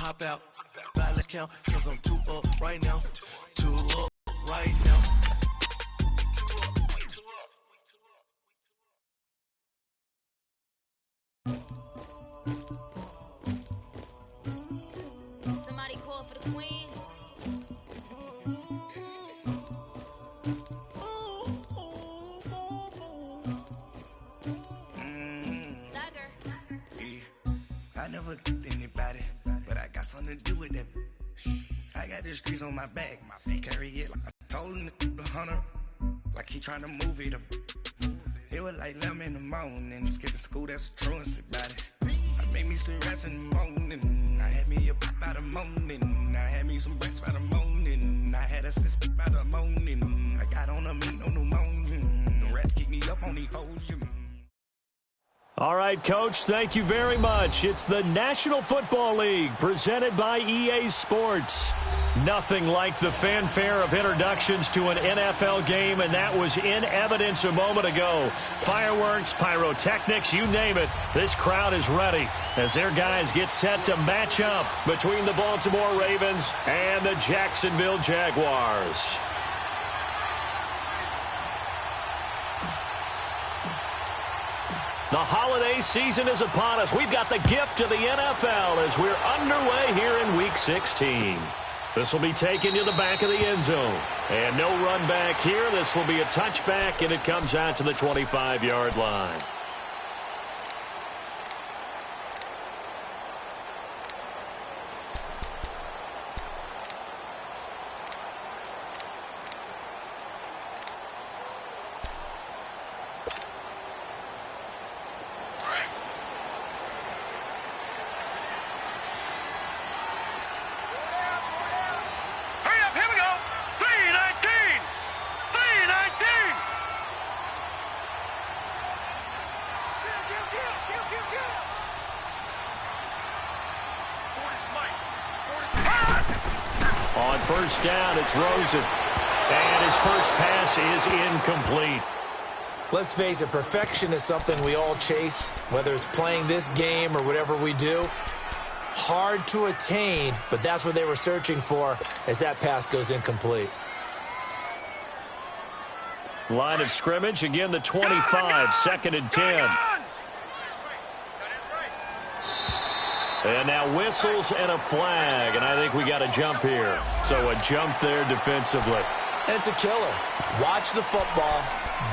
hop out. Let's count, cause I'm two up right now. Two up right now. Somebody call for the queen. I never anybody, but I got something to do with that. I got the streets on my back, carry it like I told him to 100, like he trying to move it up. It was like 11 in the morning, skipping school, that's a truancy about it. I made me some rats in the morning, I had me a pop by the morning, I had me some breaks by the morning, I had a sis by the morning, I got on a meat on the morning, the rats keep me up on the volume. All right, Coach, thank you very much. It's the National Football League presented by EA Sports. Nothing like the fanfare of introductions to an NFL game, and that was in evidence a moment ago. Fireworks, pyrotechnics, you name it. This crowd is ready as their guys get set to match up between the Baltimore Ravens and the Jacksonville Jaguars. The holiday season is upon us. We've got the gift of the NFL as we're underway here in Week 16. This will be taken to the back of the end zone. And no run back here. This will be a touchback, and it comes out to the 25-yard line. On first down, it's Rosen. And his first pass is incomplete. Let's face it, perfection is something we all chase, whether it's playing this game or whatever we do. Hard to attain, but that's what they were searching for as that pass goes incomplete. Line of scrimmage, again the 25, second and 10. And now whistles and a flag, and I think we got a jump here. So a jump there defensively. And it's a killer. Watch the football.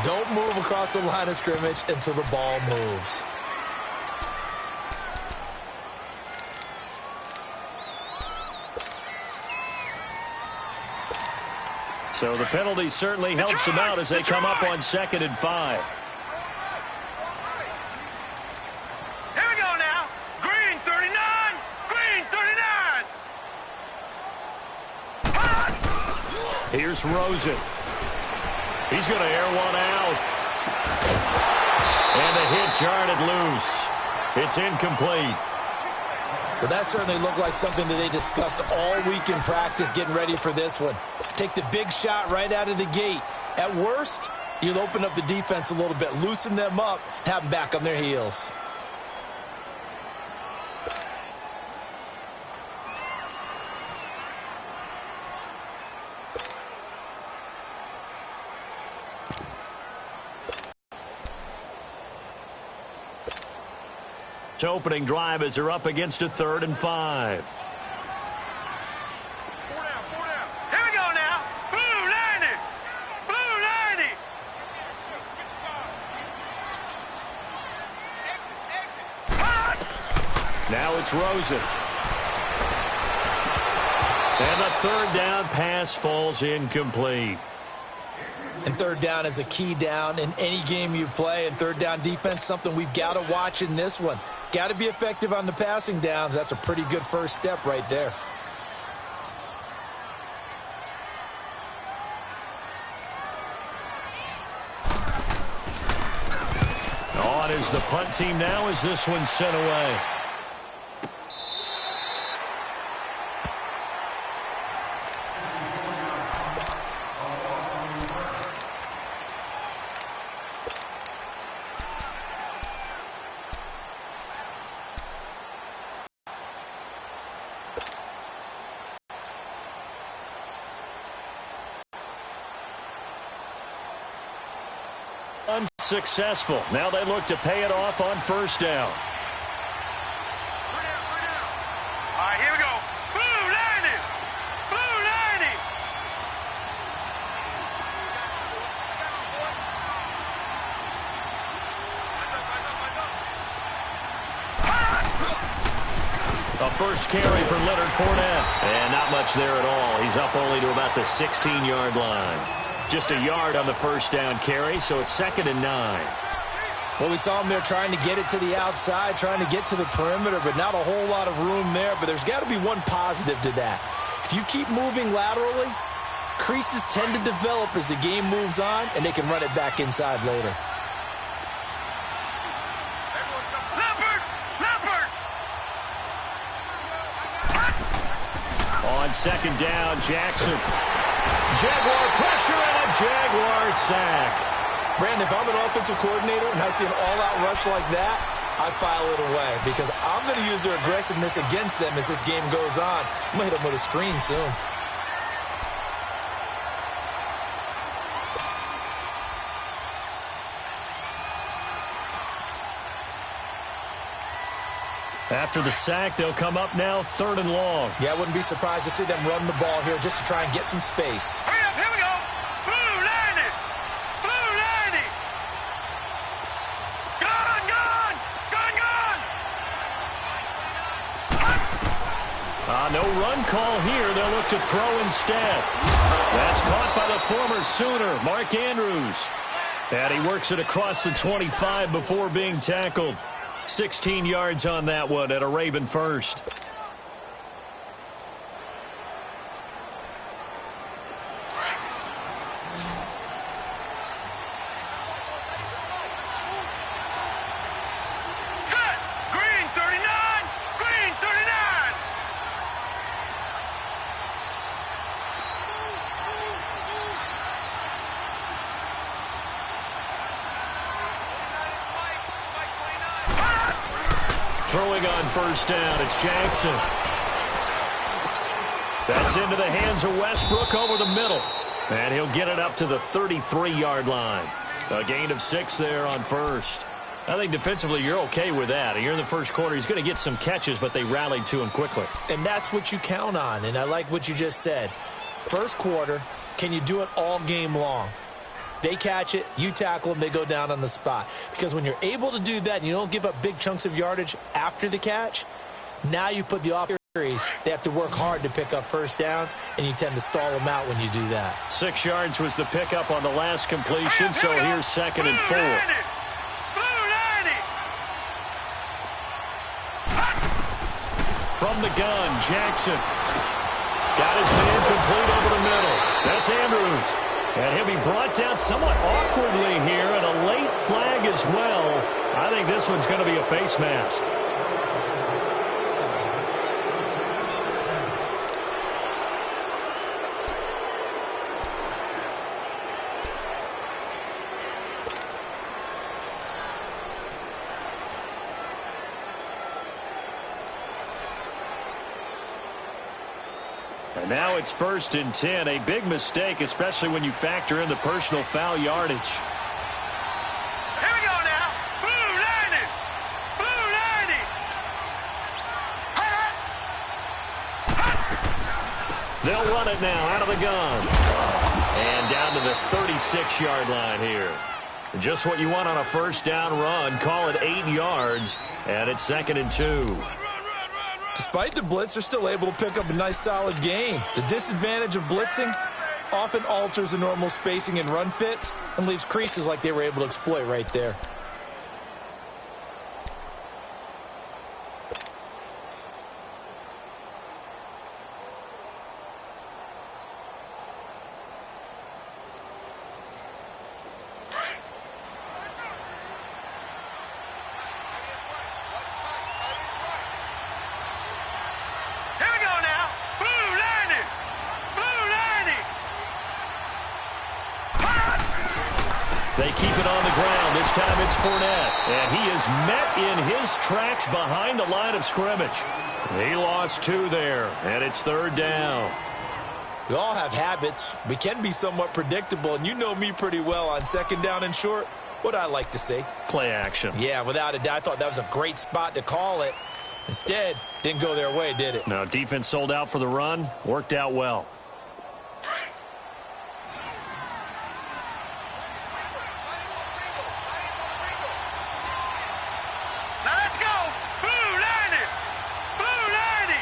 Don't move across the line of scrimmage until the ball moves. So the penalty certainly helps them out as they come up on second and 5. Here's Rosen. He's going to air one out. And the hit jarred it loose. It's incomplete. Well, that certainly looked like something that they discussed all week in practice getting ready for this one. Take the big shot right out of the gate. At worst, you'll open up the defense a little bit, loosen them up, have them back on their heels. Opening drive as they're up against a 3rd and 5. Four down. Here we go now. Blue 90. Blue 90. Now it's Rosen. And the 3rd down pass falls incomplete. And 3rd down is a key down in any game you play. And 3rd down defense, something we've got to watch in this one. Got to be effective on the passing downs. That's a pretty good first step right there. On is the punt team now as this one's sent away. successful. Now they look to pay it off on first down. All right, here we go. Blue, line it. Blue, line it. A first carry for Leonard Fournette. And not much there at all. He's up only to about the 16-yard line. Just a yard on the first down carry, so it's 2nd and 9. Well, we saw him there trying to get it to the outside, trying to get to the perimeter, but not a whole lot of room there. But there's got to be one positive to that. If you keep moving laterally, creases tend to develop as the game moves on, and they can run it back inside later. On 2nd down, Jackson. Jaguar pressure and a Jaguar sack. Brandon, if I'm an offensive coordinator and I see an all-out rush like that, I file it away because I'm going to use their aggressiveness against them as this game goes on. I'm going to hit them with a screen soon. After the sack, they'll come up now 3rd and long. Yeah, I wouldn't be surprised to see them run the ball here just to try and get some space. Hurry up, here we go. Blue, line it. Blue, line it. Gone, gone. Gone, gone. No run call here. They'll look to throw instead. That's caught by the former Sooner, Mark Andrews. And he works it across the 25 before being tackled. 16 yards on that one at a Raven first. Set. Green 39. Green 39. Throwing on first down, it's Jackson. That's into the hands of Westbrook over the middle. And he'll get it up to the 33-yard line. A gain of 6 there on first. I think defensively you're okay with that. Here in the first quarter, he's going to get some catches, but they rallied to him quickly. And that's what you count on, and I like what you just said. First quarter, can you do it all game long? They catch it, you tackle them, they go down on the spot. Because when you're able to do that and you don't give up big chunks of yardage after the catch, now you put the offense. They have to work hard to pick up first downs, and you tend to stall them out when you do that. 6 yards was the pickup on the last completion, so here's 2nd and 4. From the gun, Jackson. Got his man complete over the middle. That's Andrews. And he'll be brought down somewhat awkwardly here, and a late flag as well. I think this one's going to be a face mask. And now it's 1st and 10. A big mistake, especially when you factor in the personal foul yardage. Here we go now. Blue, line it. Blue, line it. They'll run it now out of the gun. And down to the 36-yard line here. Just what you want on a first down run. Call it 8 yards. And it's 2nd and 2. Despite the blitz, they're still able to pick up a nice, solid gain. The disadvantage of blitzing often alters the normal spacing and run fits and leaves creases like they were able to exploit right there. They keep it on the ground. This time it's Fournette. And he is met in his tracks behind the line of scrimmage. He lost 2 there, and it's 3rd down. We all have habits. We can be somewhat predictable, and you know me pretty well on 2nd down and short. What I like to see. Play action. Yeah, without a doubt. I thought that was a great spot to call it. Instead, didn't go their way, did it? No, defense sold out for the run. Worked out well. Now let's go. Blue 90. Blue 90.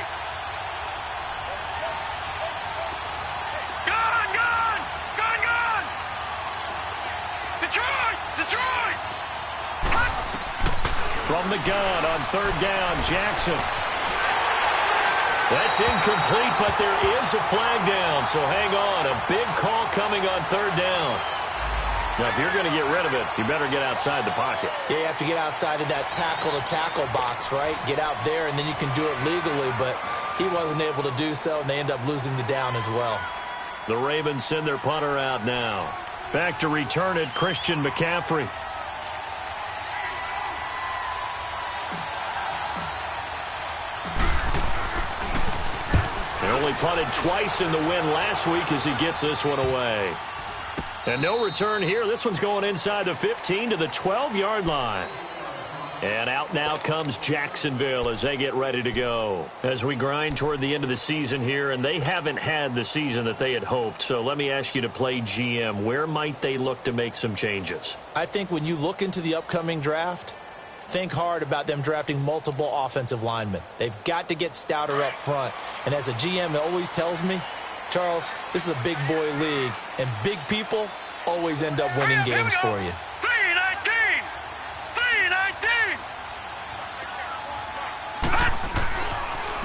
Gone, gone. Gone, gone. Detroit. Detroit. From the gun on third down, Jackson. That's incomplete, but there is a flag down, so hang on. A big call coming on third down. Now, if you're going to get rid of it, you better get outside the pocket. Yeah, you have to get outside of that tackle-to-tackle box, right? Get out there, and then you can do it legally, but he wasn't able to do so, and they end up losing the down as well. The Ravens send their punter out now. Back to return it, Christian McCaffrey. They only punted twice in the win last week as he gets this one away. And no return here. This one's going inside the 15 to the 12-yard line. And out now comes Jacksonville as they get ready to go. As we grind toward the end of the season here, and they haven't had the season that they had hoped. So let me ask you to play GM. Where might they look to make some changes? I think when you look into the upcoming draft, think hard about them drafting multiple offensive linemen. They've got to get stouter up front. And as a GM, it always tells me, Charles, this is a big boy league, and big people always end up winning games for you. 319! 319!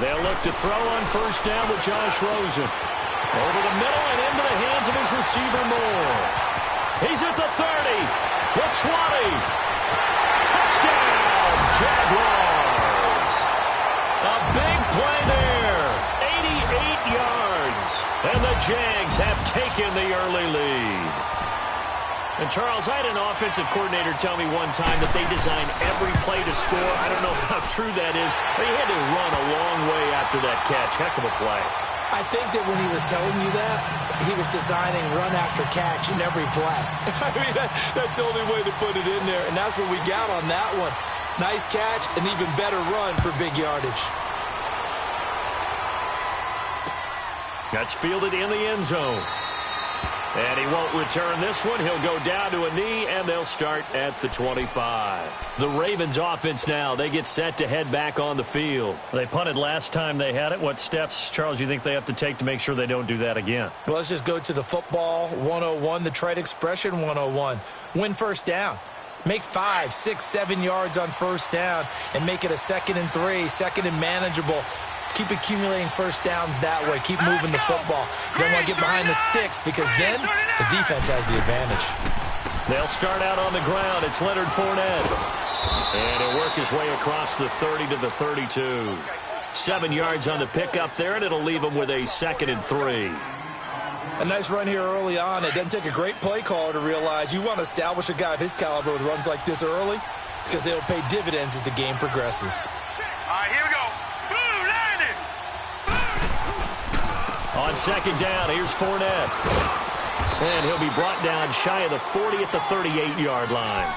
They'll look to throw on first down with Josh Rosen. Over the middle and into the hands of his receiver, Moore. He's at the 30, the 20. Touchdown, Jaguars. A big play there. 88 yards. And the Jags have taken the early lead. And, Charles, I had an offensive coordinator tell me one time that they design every play to score. I don't know how true that is, but he had to run a long way after that catch. Heck of a play. I think that when he was telling you that, he was designing run after catch in every play. I mean, that's the only way to put it in there, and that's what we got on that one. Nice catch, an even better run for big yardage. That's fielded in the end zone. And he won't return this one. He'll go down to a knee, and they'll start at the 25. The Ravens offense now, they get set to head back on the field. They punted last time they had it. What steps, Charles, you think they have to take to make sure they don't do that again? Well, let's just go to the football 101, the trade expression 101. Win first down. Make 5, 6, 7 yards on first down and make it a 2nd and 3, 2nd and manageable. Keep accumulating first downs that way. Keep moving the football. You don't want to get behind the sticks because then the defense has the advantage. They'll start out on the ground. It's Leonard Fournette. And he'll work his way across the 30 to the 32. 7 yards on the pickup there, and it'll leave him with a 2nd and 3. A nice run here early on. It doesn't take a great play caller to realize you want to establish a guy of his caliber with runs like this early because they'll pay dividends as the game progresses. All right, here we go. On 2nd down, here's Fournette. And he'll be brought down shy of the 40 at the 38-yard line.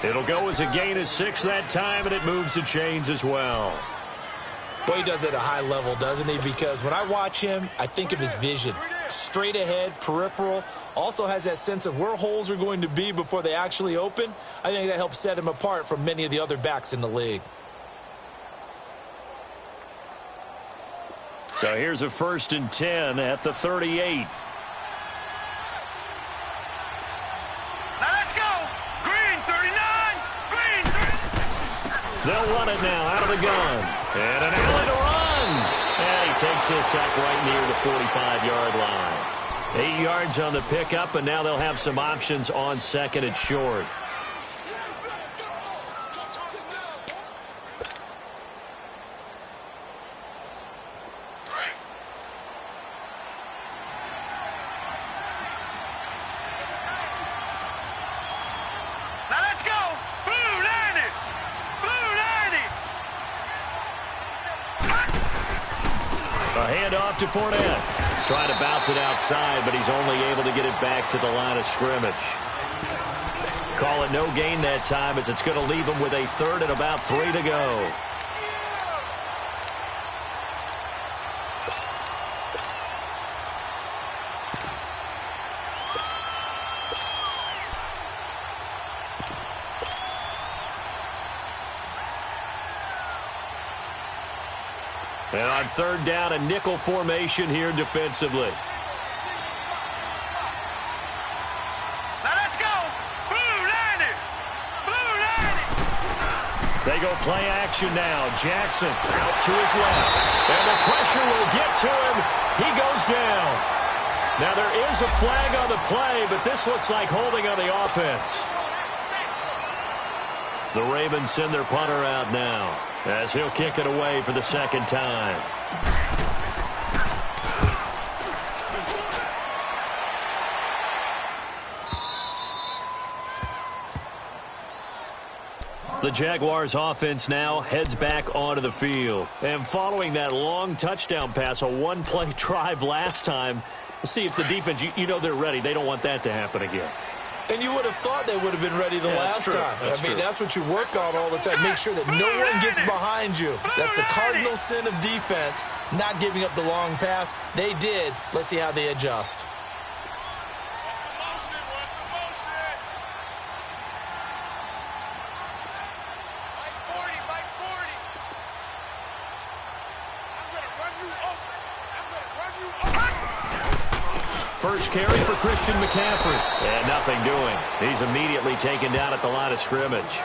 It'll go as a gain of 6 that time, and it moves the chains as well. Boy, he does it at a high level, doesn't he? Because when I watch him, I think of his vision. Straight ahead, peripheral. Also has that sense of where holes are going to be before they actually open. I think that helps set him apart from many of the other backs in the league. So here's a 1st and 10 at the 38. Now let's go. Green 39. Green 39. They'll run it now out of the gun. And an Allen to run. And he takes this up right near the 45-yard line. 8 yards on the pickup, and now they'll have some options on 2nd and short. Handoff to Fournette. Trying to bounce it outside, but he's only able to get it back to the line of scrimmage. Call it no gain that time as it's going to leave them with a third and about 3 to go. And on third down, a nickel formation here defensively. Now let's go. Blue line it. Blue line it. They go play action now. Jackson out to his left. And the pressure will get to him. He goes down. Now there is a flag on the play, but this looks like holding on the offense. The Ravens send their punter out now as he'll kick it away for the second time. The Jaguars offense now heads back onto the field. And following that long touchdown pass, a one-play drive last time, let's see if the defense, you know they're ready. They don't want that to happen again. And you would have thought they would have been ready the last time. That's what you work on all the time. Make sure that no one gets behind you. That's the cardinal sin of defense, not giving up the long pass. They did. Let's see how they adjust. First carry for Christian McCaffrey. And nothing doing. He's immediately taken down at the line of scrimmage.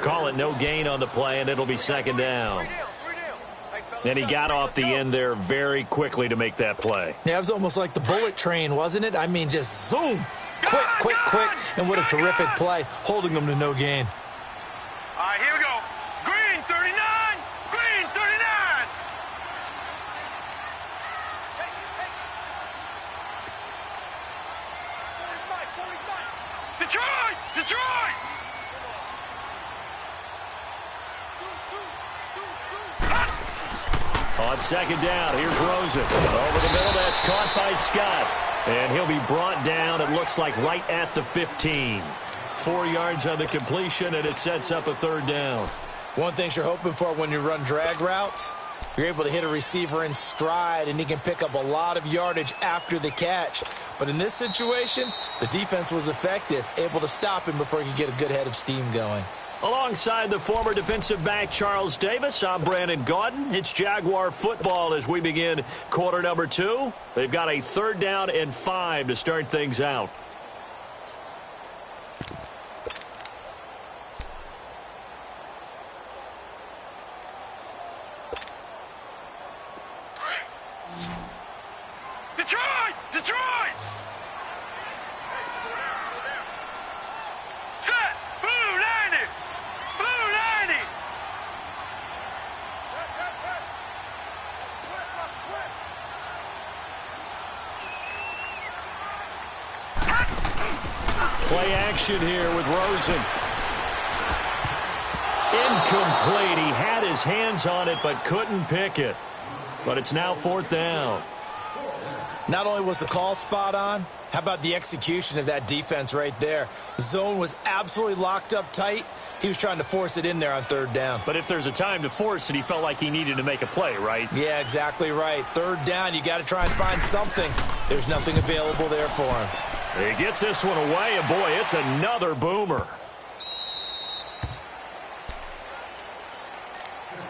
Call it no gain on the play, and it'll be second down. And he got off the end there very quickly to make that play. Yeah, it was almost like the bullet train, wasn't it? I mean, just zoom. Quick, quick, quick. And what a terrific play, holding them to no gain. All right, here we go. Green 39. Green 39. Detroit! Detroit! On second down, here's Rosen. Over the middle, that's caught by Scott. And he'll be brought down, it looks like, right at the 15. 4 yards on the completion, and it sets up a third down. One thing you're hoping for when you run drag routes, you're able to hit a receiver in stride, and he can pick up a lot of yardage after the catch. But in this situation, the defense was effective, able to stop him before he could get a good head of steam going. Alongside the former defensive back Charles Davis, I'm Brandon Gaudin. It's Jaguar football as we begin quarter number 2. They've got a third down and 5 to start things out. Detroit! Detroit! Set! Blue 90! Blue 90! Play action here with Rosen. Incomplete. He had his hands on it but couldn't pick it. But it's now fourth down. Not only was the call spot on, how about the execution of that defense right there? The zone was absolutely locked up tight. He was trying to force it in there on third down. But if there's a time to force it, he felt like he needed to make a play, right? Yeah, exactly right. Third down, you got to try and find something. There's nothing available there for him. He gets this one away, and boy, it's another boomer.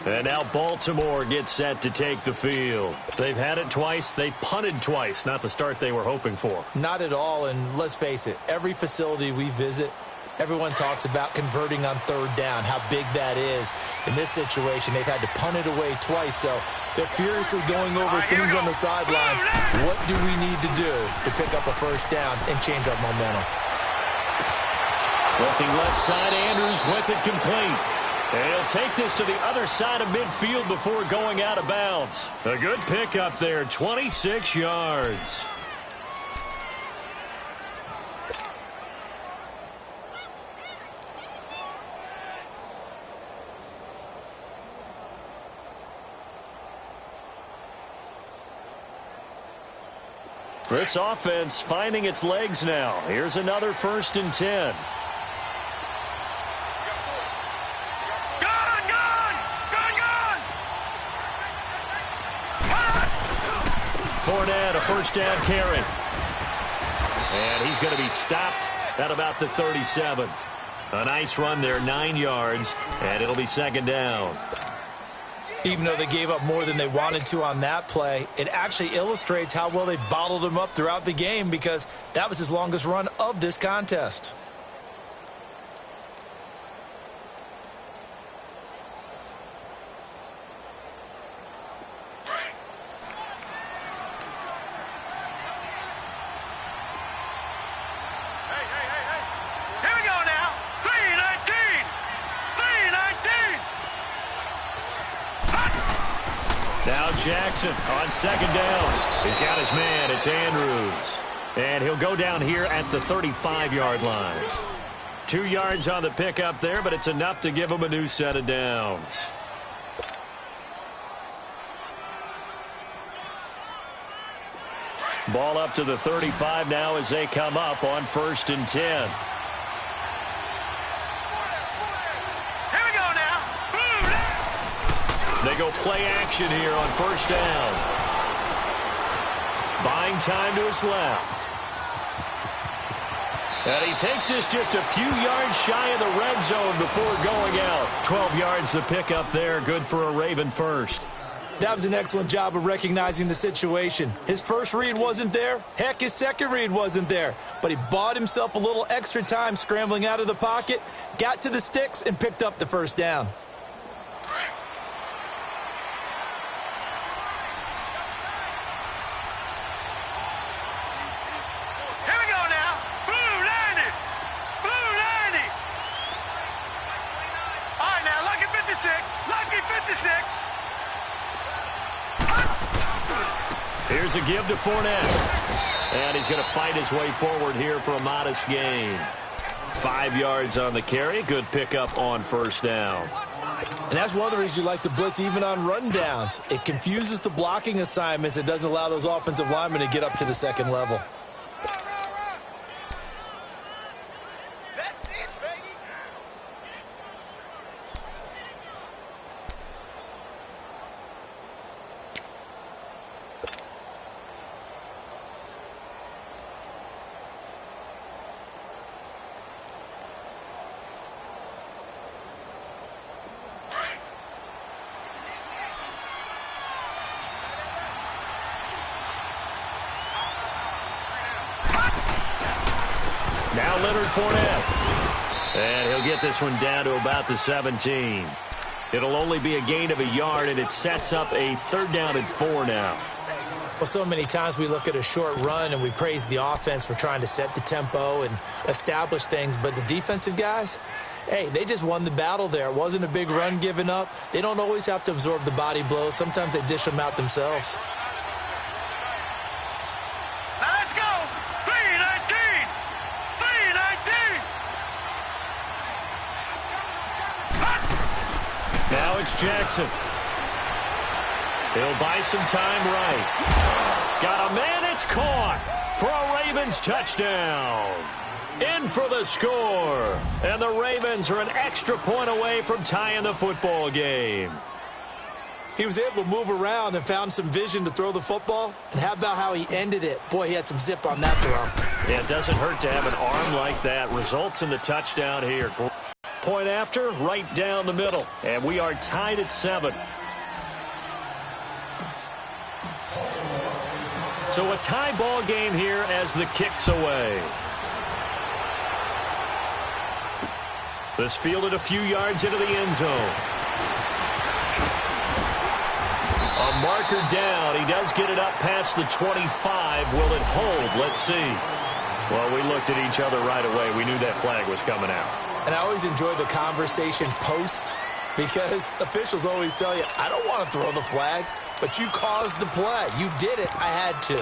And now Baltimore gets set to take the field. They've had it twice. They've punted twice. Not the start they were hoping for. Not at all, and let's face it, every facility we visit, everyone talks about converting on third down, how big that is. In this situation, they've had to punt it away twice, so they're furiously going over things on the sidelines. What do we need to do to pick up a first down and change our momentum? Looking left side, Andrews with it complete. And he'll take this to the other side of midfield before going out of bounds. A good pickup there, 26 yards. This offense finding its legs now. Here's another 1st and 10. Fournette, a first down carry. And he's going to be stopped at about the 37. A nice run there, 9 yards, and it'll be second down. Even though they gave up more than they wanted to on that play, it actually illustrates how well they bottled him up throughout the game because that was his longest run of this contest. Now Jackson on second down. He's got his man. It's Andrews. And he'll go down here at the 35-yard line. 2 yards on the pickup there, but it's enough to give him a new set of downs. Ball up to the 35 now as they come up on 1st and 10. They go play action here on 1st down. Buying time to his left. And he takes this just a few yards shy of the red zone before going out. 12 yards the pickup there. Good for a Raven first. That was an excellent job of recognizing the situation. His first read wasn't there. Heck, his second read wasn't there. But he bought himself a little extra time scrambling out of the pocket, got to the sticks, and picked up the first down. Here's a give to Fournette. And he's going to fight his way forward here for a modest gain. 5 yards on the carry. Good pickup on 1st down. And that's one of the reasons you like to blitz even on rundowns. It confuses the blocking assignments. It doesn't allow those offensive linemen to get up to the second level. Now Leonard Fournette. And he'll get this one down to about the 17. It'll only be a gain of a yard, and it sets up a 3rd down and 4 now. Well, so many times we look at a short run and we praise the offense for trying to set the tempo and establish things, but the defensive guys, hey, they just won the battle there. It wasn't a big run given up. They don't always have to absorb the body blows. Sometimes they dish them out themselves. Now it's Jackson. He'll buy some time right. Got a man, it's caught for a Ravens touchdown. In for the score. And the Ravens are an extra point away from tying the football game. He was able to move around and found some vision to throw the football. And how about how he ended it? Boy, he had some zip on that throw. Yeah, it doesn't hurt to have an arm like that. Results in the touchdown here. Point after, right down the middle. And we are tied at 7. So a tie ball game here as the kick's away. This fielded a few yards into the end zone. A marker down. He does get it up past the 25. Will it hold? Let's see. Well, we looked at each other right away. We knew that flag was coming out. And I always enjoy the conversation post because officials always tell you, I don't want to throw the flag, but you caused the play. You did it. I had to.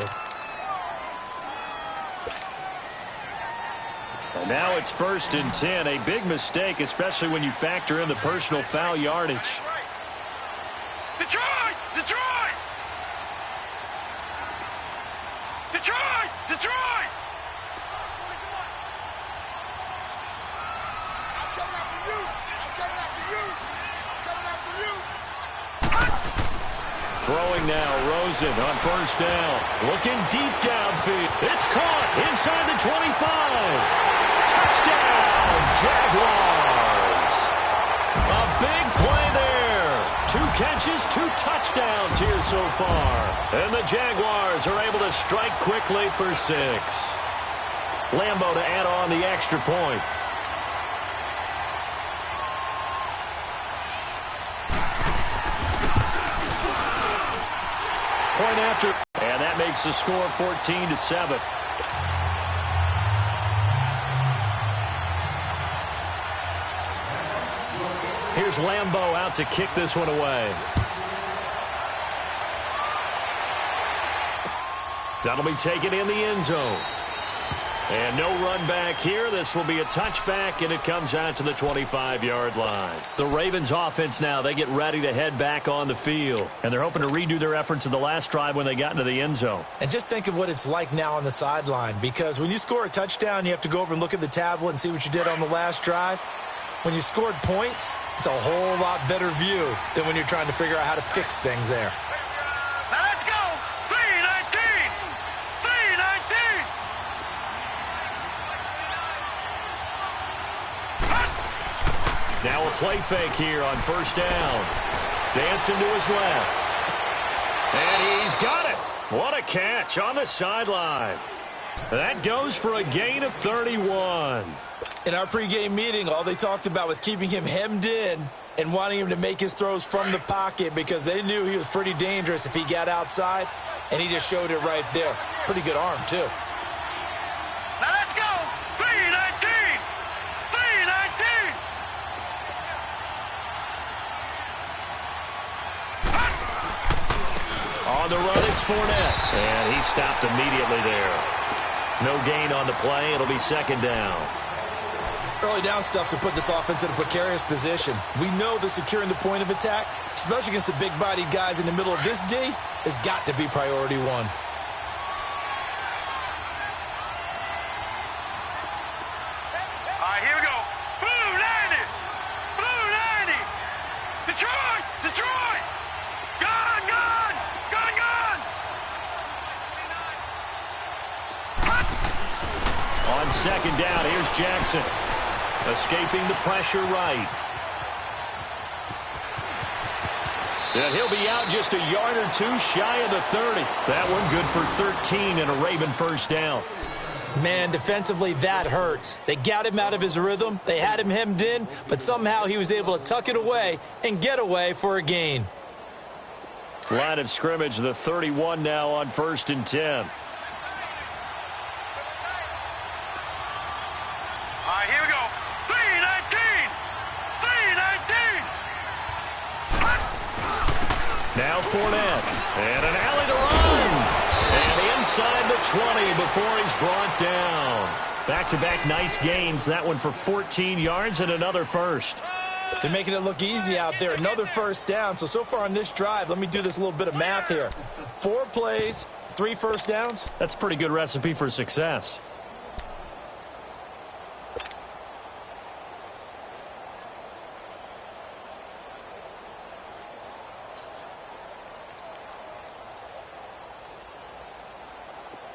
And now it's 1st and 10. A big mistake, especially when you factor in the personal foul yardage. Detroit! Detroit! Detroit! Detroit! Throwing now, Rosen on first down. Looking deep downfield. It's caught inside the 25. Touchdown, Jaguars. A big play there. 2 catches, 2 touchdowns here so far. And the Jaguars are able to strike quickly for 6. Lambo to add on the extra point. Point after, and that makes the score 14-7. Here's Lambo out to kick this one away. That'll be taken in the end zone. And no run back here. This will be a touchback, and it comes out to the 25-yard line. The Ravens offense now, they get ready to head back on the field. And they're hoping to redo their efforts in the last drive when they got into the end zone. And just think of what it's like now on the sideline, because when you score a touchdown, you have to go over and look at the tablet and see what you did on the last drive. When you scored points, it's a whole lot better view than when you're trying to figure out how to fix things there. Now let's go. 319. 319. Now a play fake here on first down. Dancing to his left. And he's got it. What a catch on the sideline. That goes for a gain of 31. In our pregame meeting, all they talked about was keeping him hemmed in and wanting him to make his throws from the pocket because they knew he was pretty dangerous if he got outside, and he just showed it right there. Pretty good arm, too. Now let's go. 319. 319. On the run, it's Fournette. And he stopped immediately there. No gain on the play. It'll be second down. Early down stuff to put this offense in a precarious position. We know that securing the point of attack, especially against the big-bodied guys in the middle of this D, has got to be priority 1. All right, here we go. Blue 90. Blue 90. Detroit. Detroit. Gun, gun. Gun, gun. On second down, here's Jackson. Escaping the pressure right. And he'll be out just a yard or 2 shy of the 30. That one good for 13 and a Raven first down. Man, defensively, that hurts. They got him out of his rhythm. They had him hemmed in, but somehow he was able to tuck it away and get away for a gain. Line of scrimmage, the 31 now on 1st and 10. All right, here we go. 319. 319. Now Fournette. And an alley to run. And inside the 20 before he's brought down. Back-to-back nice gains. That one for 14 yards and another first. They're making it look easy out there. Another first down. So far on this drive, let me do this little bit of math here. 4 plays, 3 first downs. That's a pretty good recipe for success.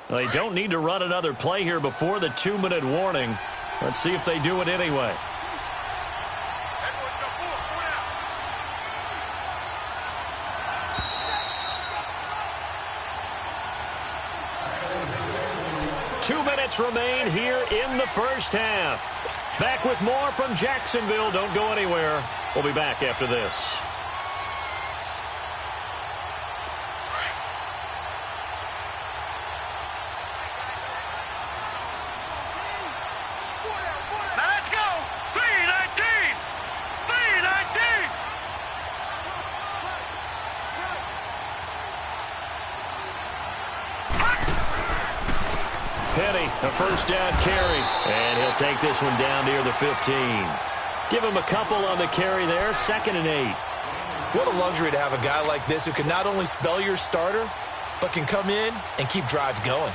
They don't need to run another play here before the 2-minute warning. Let's see if they do it anyway. Two minutes remain here in the first half. Back with more from Jacksonville. Don't go anywhere. We'll be back after this. A first down carry, and he'll take this one down near the 15. Give him a couple on the carry there, 2nd and 8. What a luxury to have a guy like this who can not only spell your starter, but can come in and keep drives going.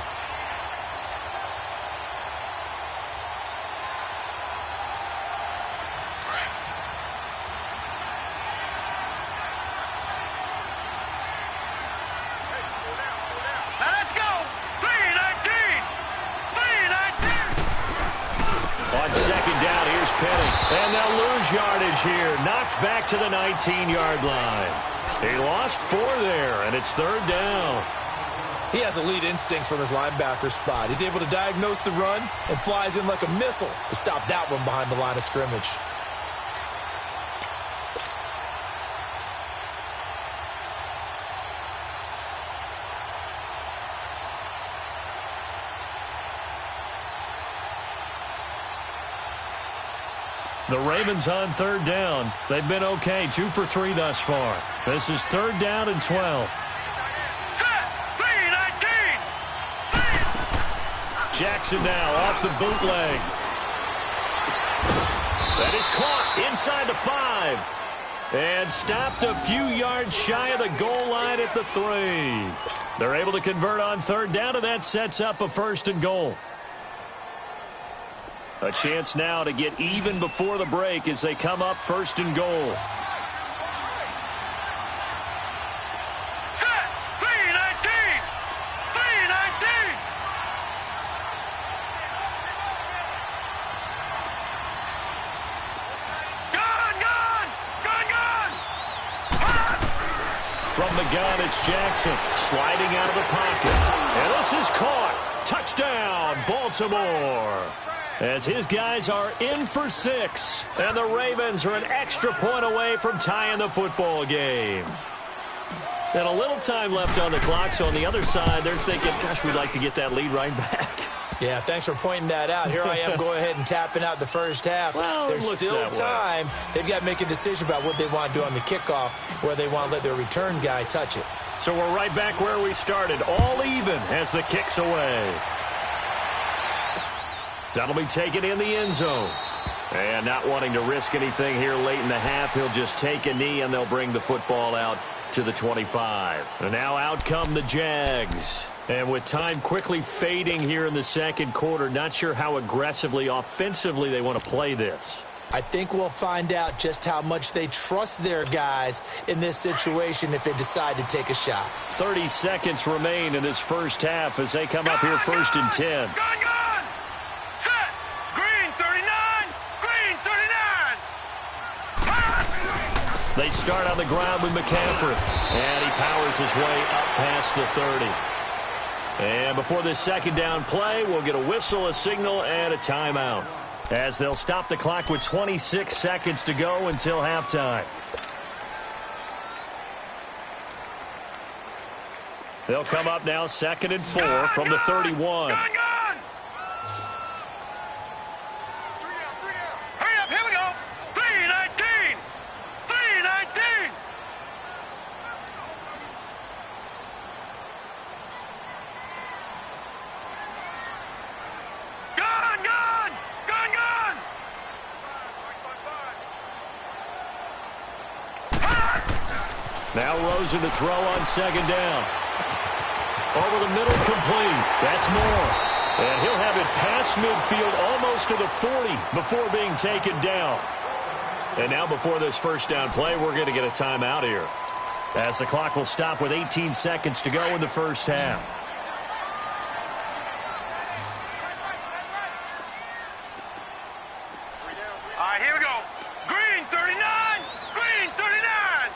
lose yardage here. Knocked back to the 19-yard line. He lost 4 there, and it's 3rd down. He has elite instincts from his linebacker spot. He's able to diagnose the run and flies in like a missile to stop that one behind the line of scrimmage. The Ravens on 3rd down. They've been okay, 2 for 3 thus far. This is 3rd down and 12. Jackson now off the bootleg. That is caught inside the 5. And stopped a few yards shy of the goal line at the 3. They're able to convert on 3rd down, and that sets up a 1st and goal. A chance now to get even before the break as they come up 1st and goal. Set! 319! 319! Gun! From the gun, it's Jackson sliding out of the pocket. And this is caught. Touchdown, Baltimore. As his guys are in for 6. And the Ravens are an extra point away from tying the football game. And a little time left on the clock, so on the other side, they're thinking, gosh, we'd like to get that lead right back. Yeah, thanks for pointing that out. Here I am going ahead and tapping out the first half. Well, there's still time. They've got to make a decision about what they want to do on the kickoff, where they want to let their return guy touch it. So we're right back where we started, all even as the kick's away. That'll be taken in the end zone. And not wanting to risk anything here late in the half, he'll just take a knee and they'll bring the football out to the 25. And now out come the Jags. And with time quickly fading here in the second quarter, not sure how aggressively, offensively they want to play this. I think we'll find out just how much they trust their guys in this situation if they decide to take a shot. 30 seconds remain in this first half as they come up here 1st and 10. Gun! Set! Green 39! Green 39! They start on the ground with McCaffrey. And he powers his way up past the 30. And before this second down play, we'll get a whistle, a signal, and a timeout. As they'll stop the clock with 26 seconds to go until halftime. They'll come up now 2nd and 4 from the 31. Gun! Hurry up, here we go! 319! 319! Now Rosen to throw on 2nd down. Over the middle, complete. That's Moore. And he'll have it past midfield almost to the 40 before being taken down. And now before this first down play, we're going to get a timeout here, as the clock will stop with 18 seconds to go in the first half. All right, here we go. Green 39! Green 39!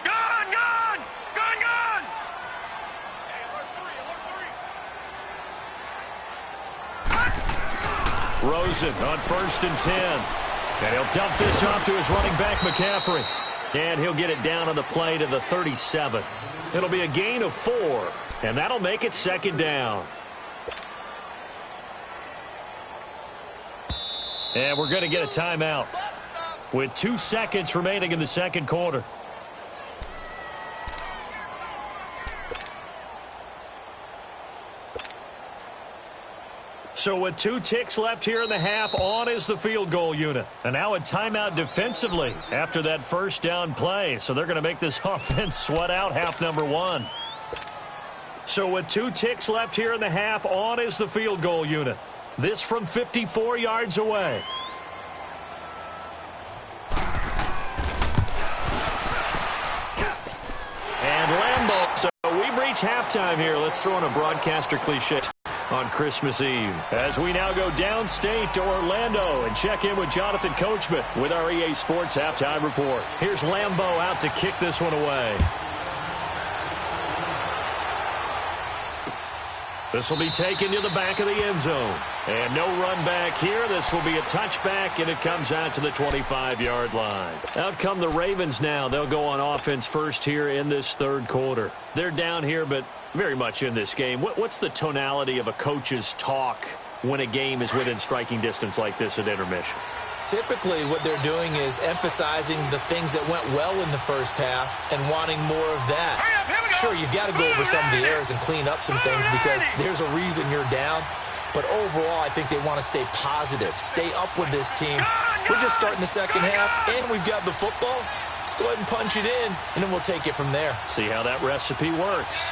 Gun! Gun! Gun! Gun! Rosen on 1st and 10. And he'll dump this off to his running back, McCaffrey. And he'll get it down on the play to the 37. It'll be a gain of 4. And that'll make it 2nd down. And we're going to get a timeout with 2 seconds remaining in the second quarter. So with 2 ticks left here in the half, on is the field goal unit. And now a timeout defensively after that first down play. So they're going to make this offense sweat out half number 1. So with 2 ticks left here in the half, on is the field goal unit. This from 54 yards away. And Lambeau. So we've reached halftime here. Let's throw in a broadcaster cliche. on Christmas Eve. As we now go downstate to Orlando and check in with Jonathan Coachman with our EA Sports Halftime Report. Here's Lambeau out to kick this one away. This will be taken to the back of the end zone. And no run back here. This will be a touchback, and it comes out to the 25-yard line. Out come the Ravens now. They'll go on offense first here in this third quarter. They're down here, but very much in this game. What's the tonality of a coach's talk when a game is within striking distance like this at intermission? Typically, what they're doing is emphasizing the things that went well in the first half and wanting more of that. Sure, you've got to go over some of the errors and clean up some things because there's a reason you're down. But overall, I think they want to stay positive, stay up with this team. We're just starting the second half, and we've got the football. Let's go ahead and punch it in, and then we'll take it from there. See how that recipe works.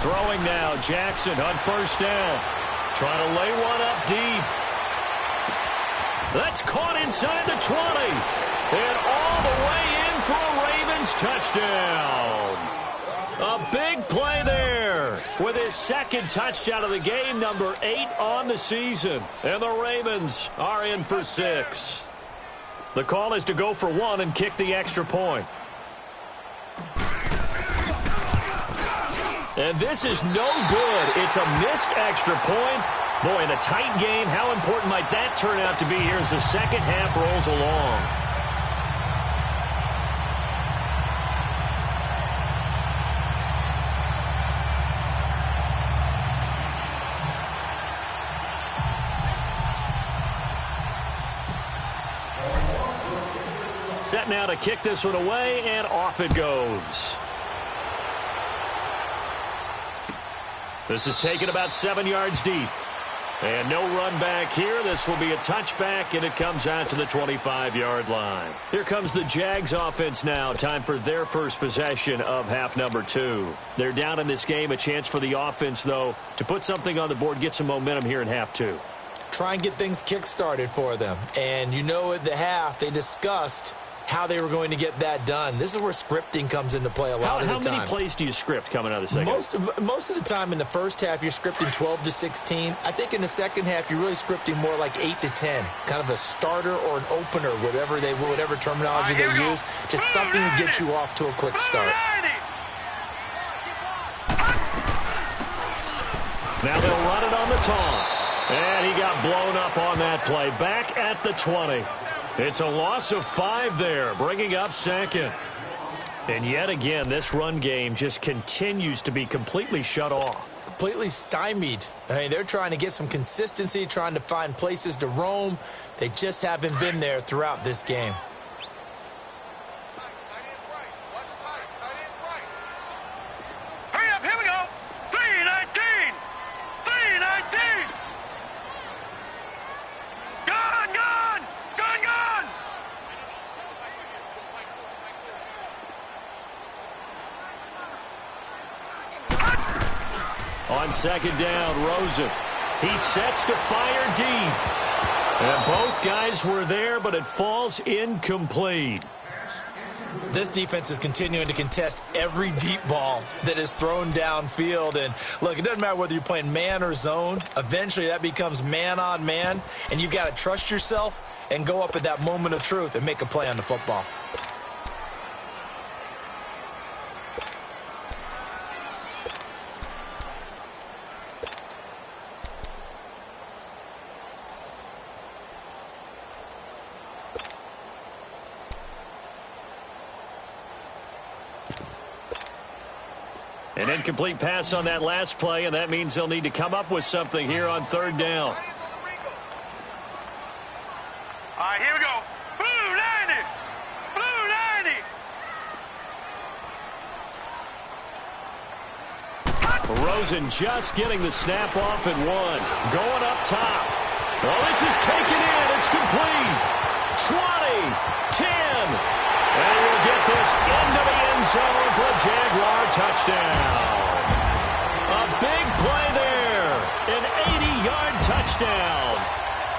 Throwing now, Jackson on first down. Trying to lay one up deep. That's caught inside the 20. And all the way in for a Ravens touchdown. A big play there with his second touchdown of the game, number 8 on the season. And the Ravens are in for 6. The call is to go for 1 and kick the extra point. And this is no good. It's a missed extra point. Boy, in a tight game, how important might that turn out to be here as the second half rolls along? Set now to kick this one away, and off it goes. This is taken about 7 yards deep. And no run back here. This will be a touchback, and it comes out to the 25-yard line. Here comes the Jags offense now. Time for their first possession of half number 2. They're down in this game. A chance for the offense, though, to put something on the board, get some momentum here in half 2. Try and get things kick-started for them. And you know at the half, they discussed how they were going to get that done. This is where scripting comes into play a lot of the time. How many plays do you script coming out of the second? Most of the time in the first half, you're scripting 12 to 16. I think in the second half, you're really scripting more like 8 to 10. Kind of a starter or an opener, whatever terminology they use. Just something to get you off to a quick start. Now they'll run it on the toss. And he got blown up on that play. Back at the 20. It's a loss of 5 there, bringing up second. And yet again, this run game just continues to be completely shut off. Completely stymied. I mean, they're trying to get some consistency, trying to find places to roam. They just haven't been there throughout this game. Hurry up, here we go. 319. 319. Gone, gone. Gone, gone. On second down, Rosen. He sets to fire deep. And both guys were there, but it falls incomplete. This defense is continuing to contest every deep ball that is thrown downfield. And, look, it doesn't matter whether you're playing man or zone. Eventually, that becomes man on man. And you've got to trust yourself and go up at that moment of truth and make a play on the football. An incomplete pass on that last play, and that means they'll need to come up with something here on third down. All right, here we go. Blue 90. Blue 90. Rosen just getting the snap off at 1. Going up top. Well, this is taken in. It's complete. 20, 10. And he'll get this into the end zone for a Jaguar touchdown. A big play there. An 80-yard touchdown.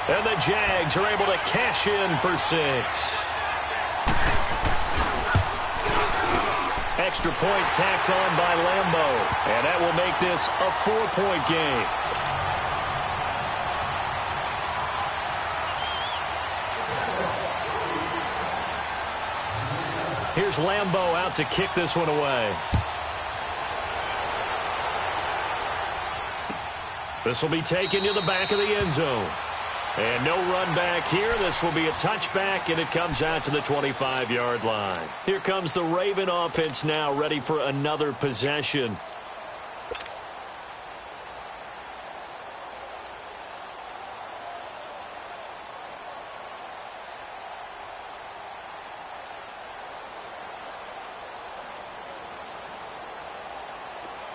And the Jags are able to cash in for 6. extra point tacked on by Lambo. And that will make this a 4-point game. Here's Lambo out to kick this one away. This will be taken to the back of the end zone. And no run back here. This will be a touchback, and it comes out to the 25-yard line. Here comes the Raven offense now, ready for another possession.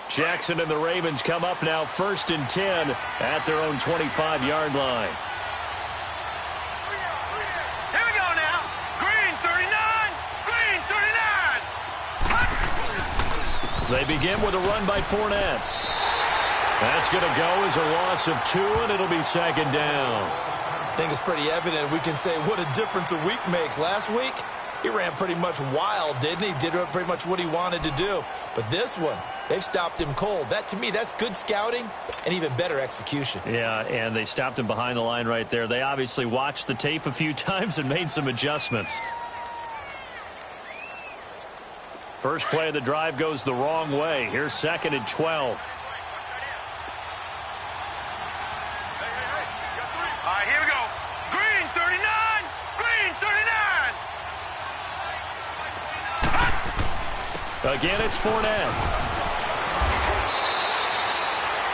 Jackson and the Ravens come up now 1st and 10 at their own 25-yard line. Here we go now. Green 39. Green 39. They begin with a run by Fournette. That's going to go as a loss of 2, and it'll be 2nd down. I think it's pretty evident. We can say what a difference a week makes. Last week, he ran pretty much wild, didn't he? Did pretty much what he wanted to do. But this one, they've stopped him cold. That, to me, that's good scouting and even better execution. Yeah, and they stopped him behind the line right there. They obviously watched the tape a few times and made some adjustments. First play of the drive goes the wrong way. Here's 2nd and 12. All right, here we go. Green 39. Green 39. Again, it's Fournette.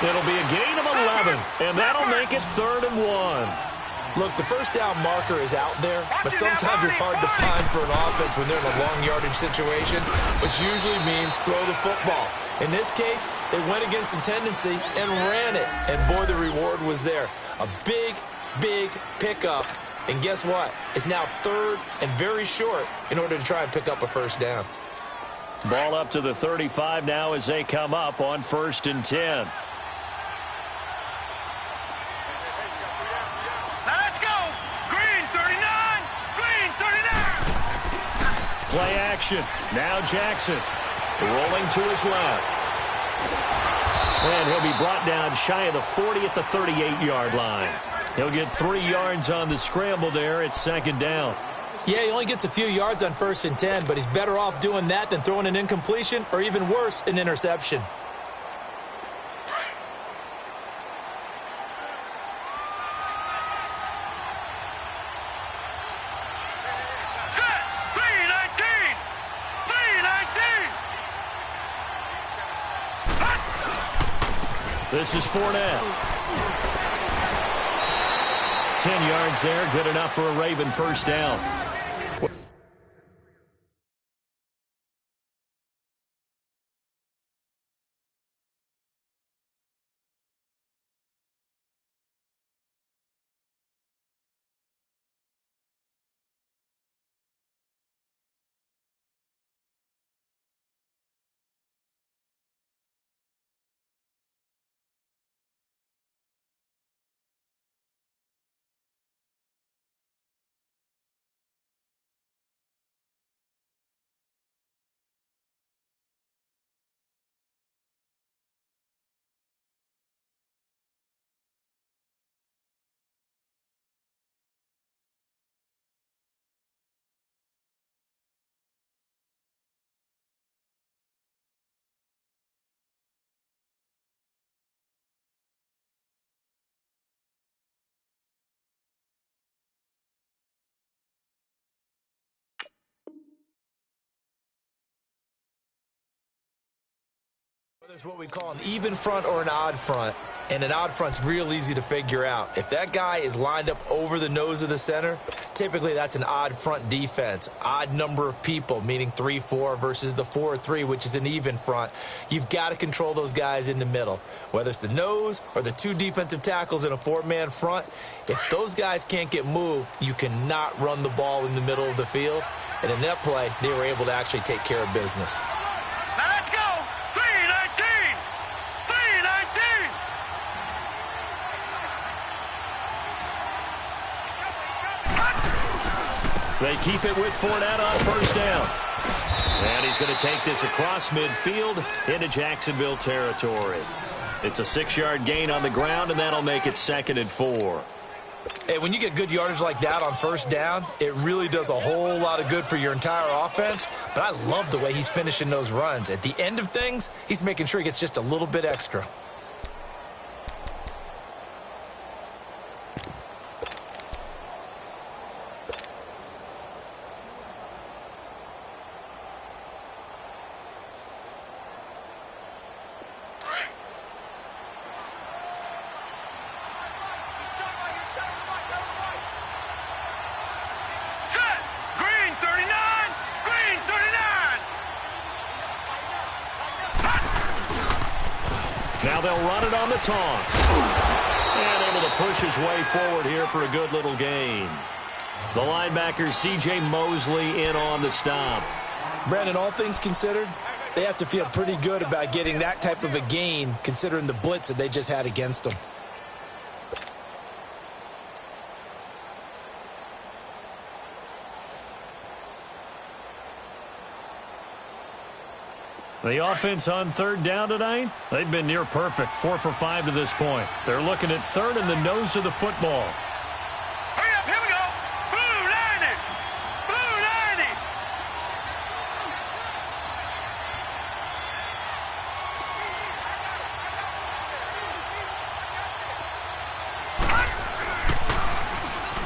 It'll be a gain of 11, and that'll make it 3rd and 1. Look, the first down marker is out there, but sometimes it's hard to find for an offense when they're in a long yardage situation, which usually means throw the football. In this case, they went against the tendency and ran it, and boy, the reward was there. A big, big pickup, and guess what? It's now 3rd and very short in order to try and pick up a first down. Ball up to the 35 now as they come up on 1st and 10. Play action. Now Jackson rolling to his left. And he'll be brought down shy of the 40 at the 38-yard line. He'll get 3 yards on the scramble there. It's 2nd down. Yeah, he only gets a few yards on 1st and 10, but he's better off doing that than throwing an incompletion or even worse, an interception. This is Fournette. 10 yards there, good enough for a Raven first down. There's what we call an even front or an odd front, and an odd front's real easy to figure out. If that guy is lined up over the nose of the center, typically that's an odd front defense. Odd number of people, meaning 3-4 versus the 4-3, which is an even front. You've got to control those guys in the middle, whether it's the nose or the 2 defensive tackles in a 4-man front. If those guys can't get moved, you cannot run the ball in the middle of the field. And in that play, they were able to actually take care of business. Now let's go. 3-19. 3-19. They keep it with Fournette on first down. And he's going to take this across midfield into Jacksonville territory. It's a 6-yard gain on the ground, and that'll make it 2nd and 4. Hey, when you get good yardage like that on first down, it really does a whole lot of good for your entire offense. But I love the way he's finishing those runs. At the end of things, he's making sure he gets just a little bit extra. Now they'll run it on the toss. And able to push his way forward here for a good little gain. The linebacker, C.J. Mosley, in on the stop. Brandon, all things considered, they have to feel pretty good about getting that type of a gain, considering the blitz that they just had against them. The offense on third down tonight, they've been near perfect, 4 for 5 to this point. They're looking at third in the nose of the football. Hurry up, here we go. Blue 90. Blue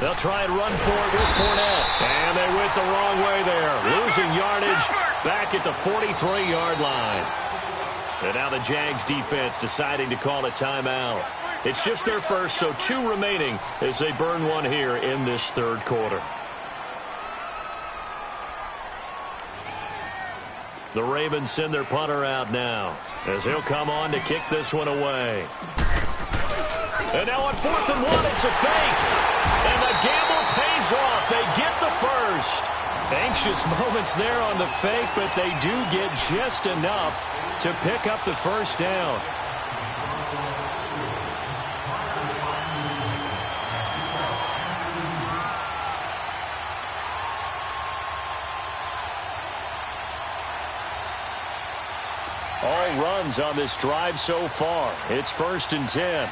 90. They'll try and run for it with Fournette. And they went the wrong way there. Losing yardage back at the 43-yard line. And now the Jags defense deciding to call a timeout. It's just their first, so 2 remaining as they burn one here in this third quarter. The Ravens send their punter out now as he'll come on to kick this one away. And now on 4th and 1, it's a fake. And the gamble pays off. They get the first. Anxious moments there on the fake, but they do get just enough to pick up the first down. All runs on this drive so far. It's 1st and 10.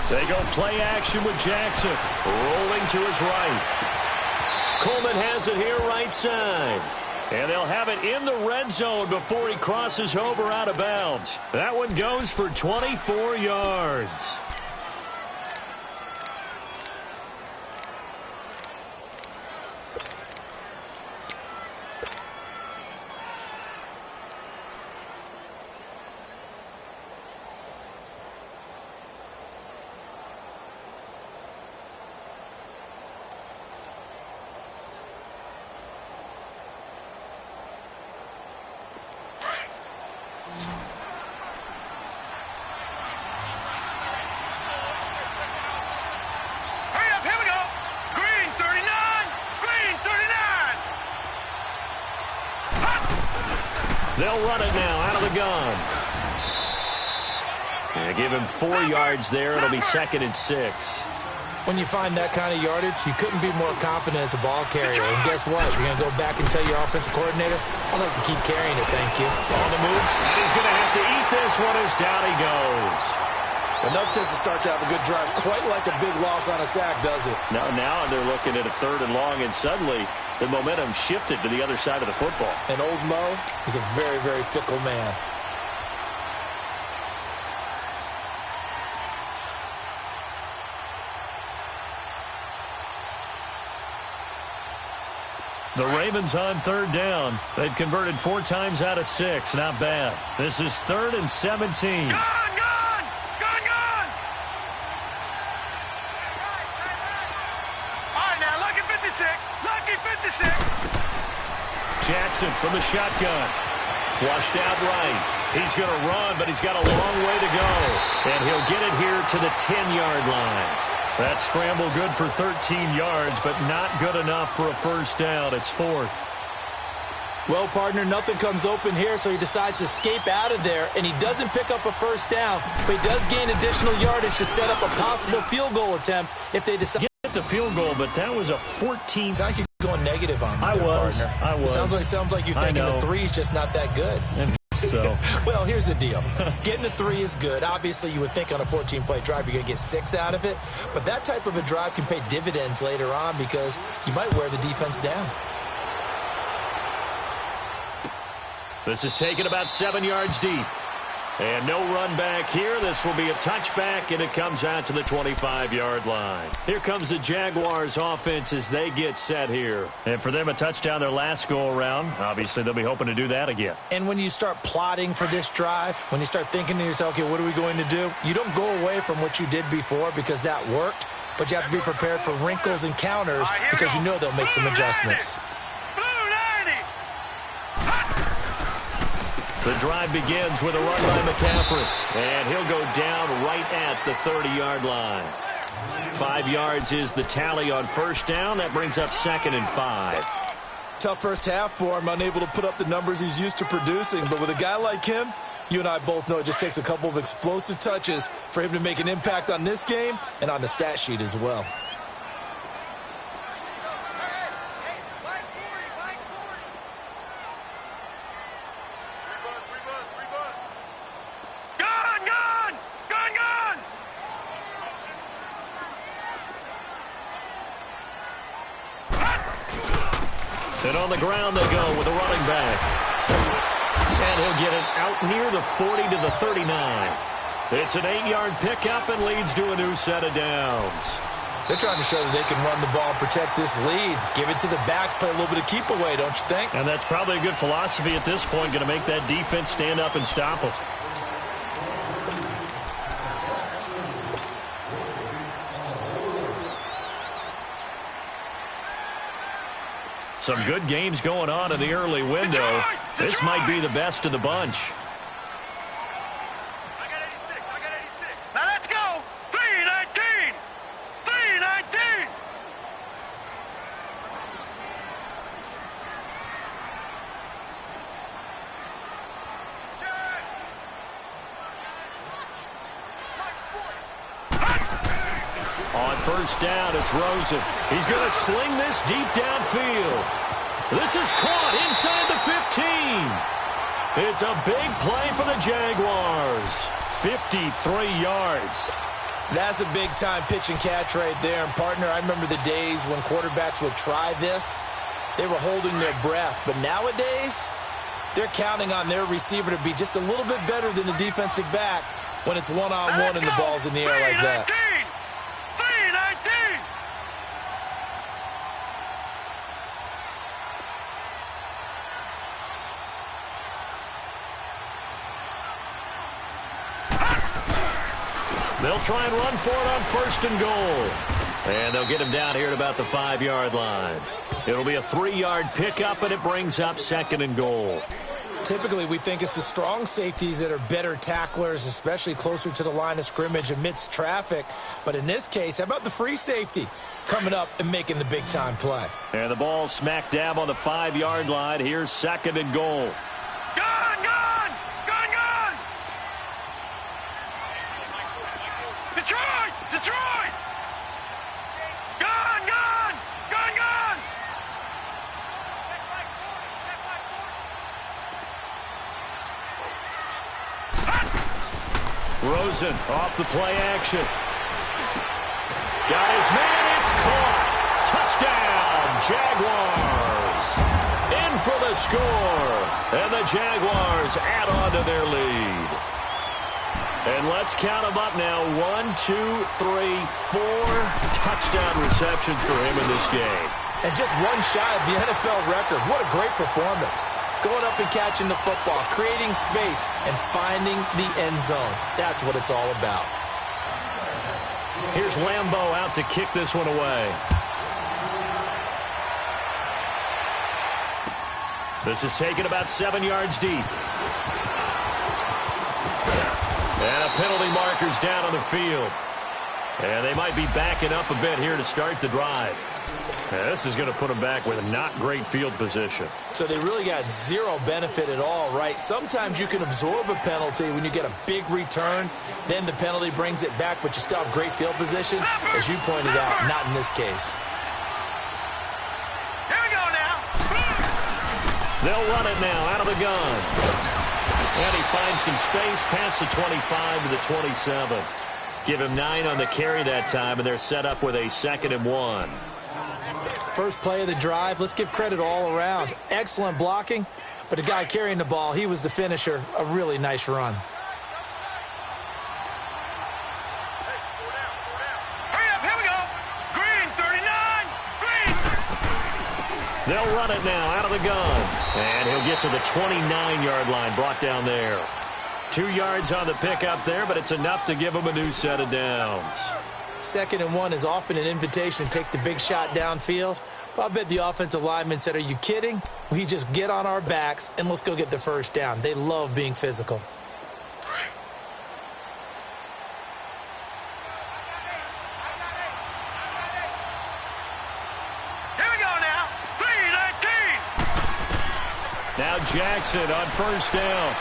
They go play action with Jackson. Rolling to his right. Coleman has it here right side. And they'll have it in the red zone before he crosses over out of bounds. That one goes for 24 yards. They'll run it now out of the gun. And give him 4 yards there. It'll be 2nd and 6. When you find that kind of yardage, you couldn't be more confident as a ball carrier. And guess what? You're going to go back and tell your offensive coordinator, I'd like to keep carrying it, thank you. On the move. And he's going to have to eat this one as down he goes. Enough takes to start to have a good drive. Quite like a big loss on a sack, does it? Now they're looking at a 3rd and long, and suddenly the momentum shifted to the other side of the football. And Old Mo is a very, very fickle man. The Ravens on 3rd down. They've converted 4 times out of 6. Not bad. This is 3rd and 17. Gone! All right, now, lucky 56. Lucky 56. Jackson from the shotgun. Flushed out right. He's going to run, but he's got a long way to go. And he'll get it here to the 10-yard line. That scramble good for 13 yards, but not good enough for a first down. It's 4th. Well, partner, nothing comes open here, so he decides to escape out of there, and he doesn't pick up a first down, but he does gain additional yardage to set up a possible field goal attempt if they decide. Get the field goal, but that was a 14. Sounds like you're going negative on me, I was. Sounds like you're thinking the three's just not that good. So, well, here's the deal. Getting the 3 is good. Obviously, you would think on a 14-play drive you're going to get 6 out of it, but that type of a drive can pay dividends later on because you might wear the defense down. This is taken about 7 yards deep. And no run back here. This will be a touchback, and it comes out to the 25-yard line. Here comes the Jaguars offense as they get set here. And for them, a touchdown their last go-around. Obviously, they'll be hoping to do that again. And when you start plotting for this drive, when you start thinking to yourself, okay, what are we going to do? You don't go away from what you did before because that worked, but you have to be prepared for wrinkles and counters because you know they'll make some adjustments. The drive begins with a run by McCaffrey, and he'll go down right at the 30-yard line. 5 yards is the tally on first down. That brings up 2nd and 5. Tough first half for him, unable to put up the numbers he's used to producing. But with a guy like him, you and I both know it just takes a couple of explosive touches for him to make an impact on this game and on the stat sheet as well. And on the ground they go with a running back. And he'll get it out near the 40 to the 39. It's an 8-yard pickup and leads to a new set of downs. They're trying to show that they can run the ball and protect this lead. Give it to the backs, play a little bit of keep away, don't you think? And that's probably a good philosophy at this point, going to make that defense stand up and stop them. Some good games going on in the early window. This might be the best of the bunch. I got 86. Now let's go. 319. 319. On first down, it's Rosen. He's going to sling this deep downfield. This is caught inside the 15. It's a big play for the Jaguars. 53 yards. That's a big-time pitch and catch right there. And, partner, I remember the days when quarterbacks would try this. They were holding their breath. But nowadays, they're counting on their receiver to be just a little bit better than the defensive back when it's one-on-one and the ball's in the air like that. 319. They'll try and run for it on first and goal. And they'll get him down here at about the 5-yard line. It'll be a 3-yard pickup, and it brings up 2nd and goal. Typically, we think it's the strong safeties that are better tacklers, especially closer to the line of scrimmage amidst traffic. But in this case, how about the free safety coming up and making the big-time play? And the ball smack dab on the 5-yard line. Here's 2nd and goal. Gone, gone! Gone, gone! Detroit! Detroit! Gone, gone! Gone, gone! Rosen off the play action. Got his man. It's caught. Touchdown, Jaguars. In for the score. And the Jaguars add on to their lead. And let's count them up now. 1, 2, 3, 4 touchdown receptions for him in this game. And just one shy of the NFL record. What a great performance. Going up and catching the football, creating space, and finding the end zone. That's what it's all about. Here's Lambeau out to kick this one away. This is taken about 7 yards deep. And a penalty marker's down on the field. And they might be backing up a bit here to start the drive. This is going to put them back with not great field position. So they really got zero benefit at all, right? Sometimes you can absorb a penalty when you get a big return. Then the penalty brings it back, but you still have great field position. As you pointed out, not in this case. Here we go now. They'll run it now out of the gun. And he finds some space past the 25 to the 27. Give him 9 on the carry that time, and they're set up with a 2nd and 1. First play of the drive, let's give credit all around. Excellent blocking, but the guy carrying the ball, he was the finisher. A really nice run. Hurry up, here we go. Green, 39. Green. They'll run it now out of the gun. And he'll get to the 29-yard line, brought down there. 2 yards on the pickup there, but it's enough to give him a new set of downs. 2nd and 1 is often an invitation to take the big shot downfield. But I bet the offensive lineman said, are you kidding? We just get on our backs and let's go get the first down. They love being physical. Here we go now. 3-19. Now Jackson on first down.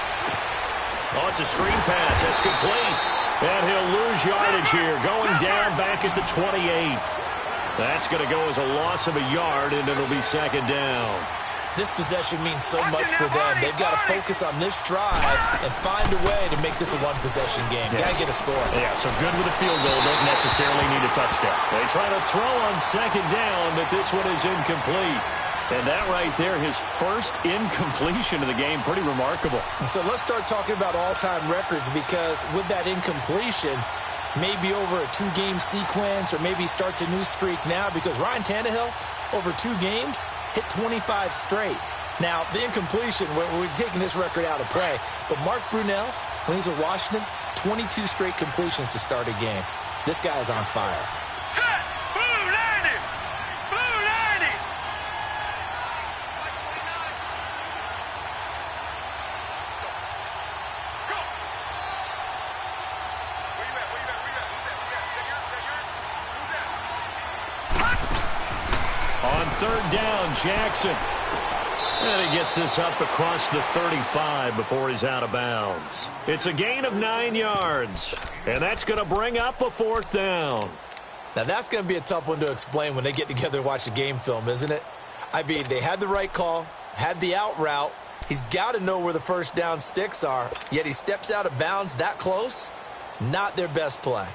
Oh, it's a screen pass. That's complete. And he'll lose yardage here, going down back at the 28. That's going to go as a loss of a yard, and it'll be 2nd down. This possession means so much for them. They've got to focus on this drive and find a way to make this a one-possession game. Yes. Got to get a score. Yeah, so good with a field goal. Don't necessarily need a touchdown. They try to throw on 2nd down, but this one is incomplete. And that right there, his first incompletion of the game, pretty remarkable. And so let's start talking about all-time records, because with that incompletion, maybe over a 2-game sequence, or maybe starts a new streak now, because Ryan Tannehill, over 2 games, hit 25 straight. Now, the incompletion, we're taking this record out of play, but Mark Brunell, when he's with Washington, 22 straight completions to start a game. This guy is on fire. Set. Blue 90. Blue 90. On 3rd down, Jackson. And he gets this up across the 35 before he's out of bounds. It's a gain of 9 yards. And that's going to bring up a 4th down. Now, that's going to be a tough one to explain when they get together and watch the game film, isn't it? I mean, they had the right call, had the out route. He's got to know where the first down sticks are, yet he steps out of bounds that close. Not their best play.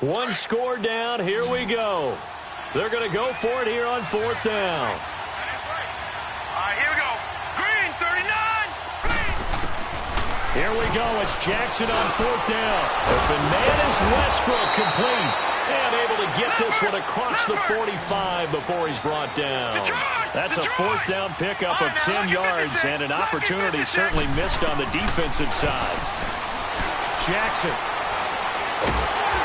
One score down. Here we go. They're going to go for it here on 4th down. All right, here we go. Green, 39. Green. Here we go. It's Jackson on 4th down. Open man is Westbrook, complete. And able to get this one across the 45 before he's brought down. That's a 4th down pickup of 10 yards, and an opportunity certainly missed on the defensive side. Jackson.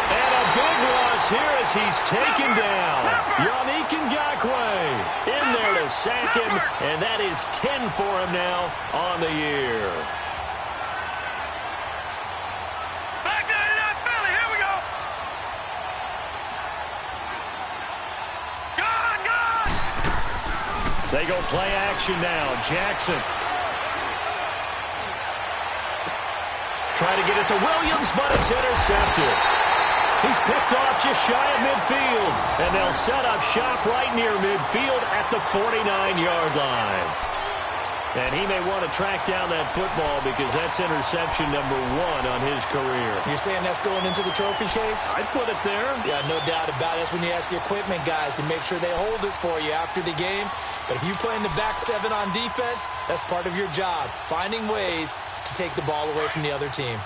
And a big loss here as he's taken down. Yannick Ngakoue in there to sack him, and that is 10 for him now on the year. Back to Philly. Here we go. Gone. They go play action now. Jackson. Try to get it to Williams, but it's intercepted. He's picked off just shy of midfield, and they'll set up shop right near midfield at the 49-yard line. And he may want to track down that football because that's interception number 1 on his career. You're saying that's going into the trophy case? I'd put it there. Yeah, no doubt about it. That's when you ask the equipment guys to make sure they hold it for you after the game. But if you play in the back 7 on defense, that's part of your job, finding ways to take the ball away from the other team.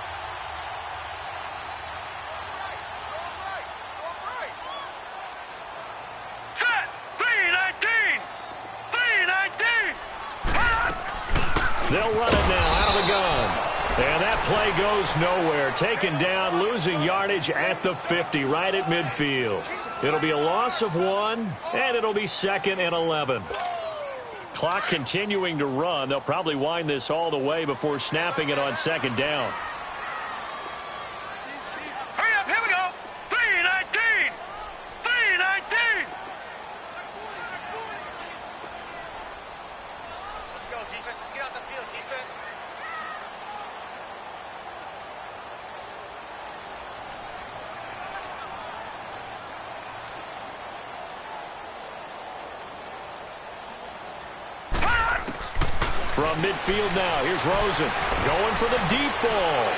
Set. 3-19. 3-19. They'll run it now out of the gun. And that play goes nowhere. Taken down, losing yardage at the 50, right at midfield. It'll be a loss of 1, and it'll be 2nd and 11. Clock continuing to run. They'll probably wind this all the way before snapping it on 2nd down. Hurry up, here we go. 3:19. 3:19. Let's go, defense. Let's get out the field, defense. From midfield now, here's Rosen going for the deep ball.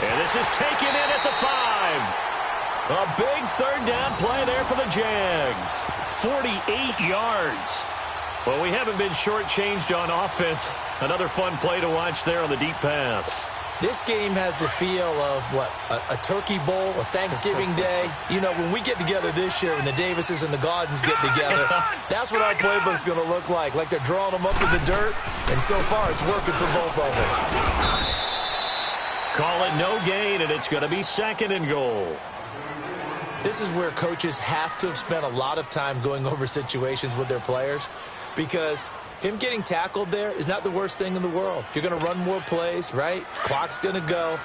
And this is taken in at the 5. A big 3rd down play there for the Jags. 48 yards. Well, we haven't been shortchanged on offense. Another fun play to watch there on the deep pass. This game has the feel of, a turkey bowl, a Thanksgiving day. You know, when we get together this year and the Davises and the Gardens get together, that's what our playbook's going to look like. Like they're drawing them up in the dirt, and so far it's working for both of them. Call it no gain, and it's going to be 2nd and goal. This is where coaches have to have spent a lot of time going over situations with their players, because him getting tackled there is not the worst thing in the world. You're going to run more plays, right? Clock's going to go.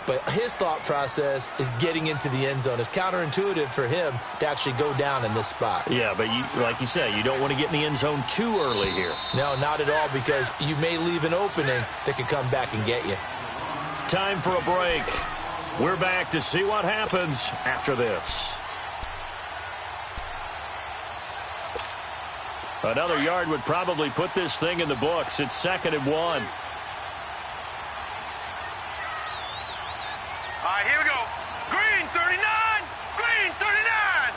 But his thought process is getting into the end zone. It's counterintuitive for him to actually go down in this spot. Yeah, but like you say, you don't want to get in the end zone too early here. No, not at all, because you may leave an opening that could come back and get you. Time for a break. We're back to see what happens after this. Another yard would probably put this thing in the books. It's 2nd and 1. All right, here we go. Green 39. Green 39.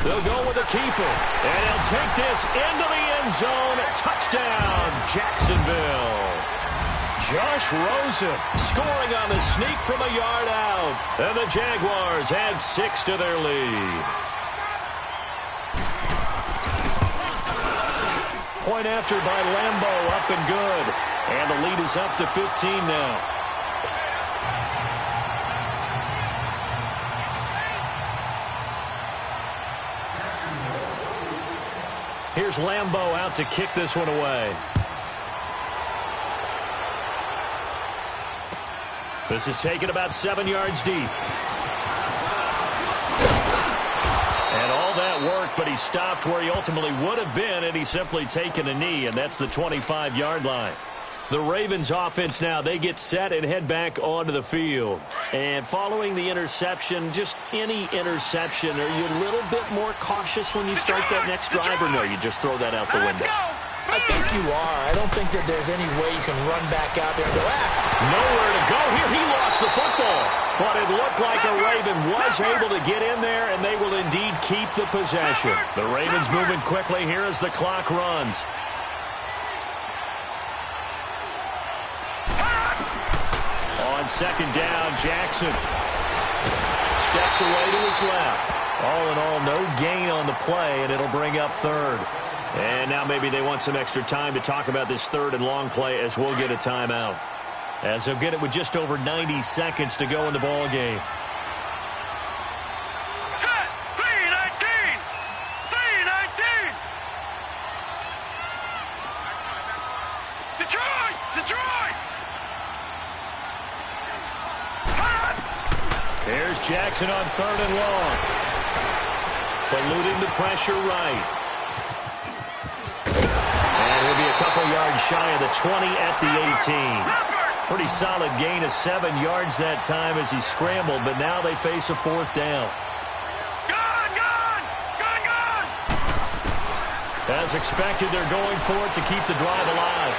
They'll go with a keeper. And he'll take this into the end zone. Touchdown, Jacksonville. Josh Rosen scoring on the sneak from a yard out. And the Jaguars add 6 to their lead. Point after by Lambeau, up and good. And the lead is up to 15 now. Here's Lambeau out to kick this one away. This is taken about 7 yards deep. And all that worked, but he stopped where he ultimately would have been, and he's simply taken a knee, and that's the 25-yard line. The Ravens offense now, they get set and head back onto the field. And following the interception, just any interception, are you a little bit more cautious when you start that next drive, or no, you just throw that out the window? I think you are. I don't think that there's any way you can run back out there and go, Nowhere to go here. He lost the football. But it looked like a Raven was able to get in there, and they will indeed keep the possession. The Ravens moving quickly here as the clock runs. On 2nd down, Jackson steps away to his left. All in all, no gain on the play, and it'll bring up 3rd. And now maybe they want some extra time to talk about this 3rd and long play, as we'll get a timeout. As they'll get it with just over 90 seconds to go in the ball game. Set. 3:19. 3:19. Detroit. Detroit. Here's Jackson on 3rd and long. Eluding the pressure right. And he'll be a couple yards shy of the 20 at the 18. Pretty solid gain of 7 yards that time as he scrambled, but now they face a 4th down. Gone. Gone. Gone. Gone. As expected, they're going for it to keep the drive alive.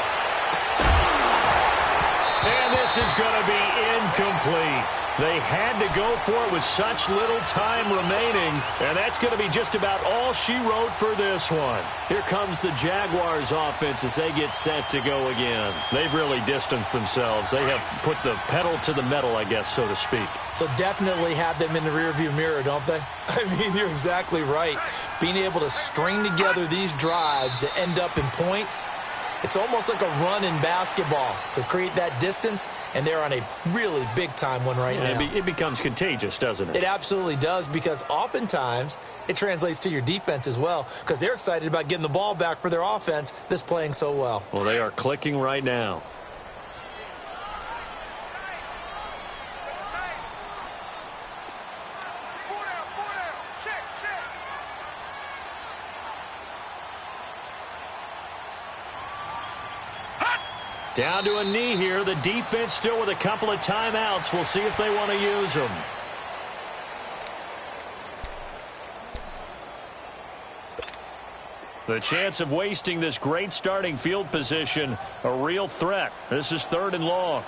And this is going to be incomplete. They had to go for it with such little time remaining, and that's going to be just about all she wrote for this one. Here comes the Jaguars offense as they get set to go again. They've really distanced themselves. They have put the pedal to the metal, I guess, so to speak. So definitely have them in the rearview mirror, don't they? I mean, you're exactly right. Being able to string together these drives that end up in points, It's almost like a run in basketball to create that distance, and they're on a really big-time one right now. It becomes contagious, doesn't it? It absolutely does, because oftentimes it translates to your defense as well, because they're excited about getting the ball back for their offense that's playing so well. Well, they are clicking right now. Down to a knee here. The defense still with a couple of timeouts. We'll see if they want to use them. The chance of wasting this great starting field position, a real threat. This is 3rd and long.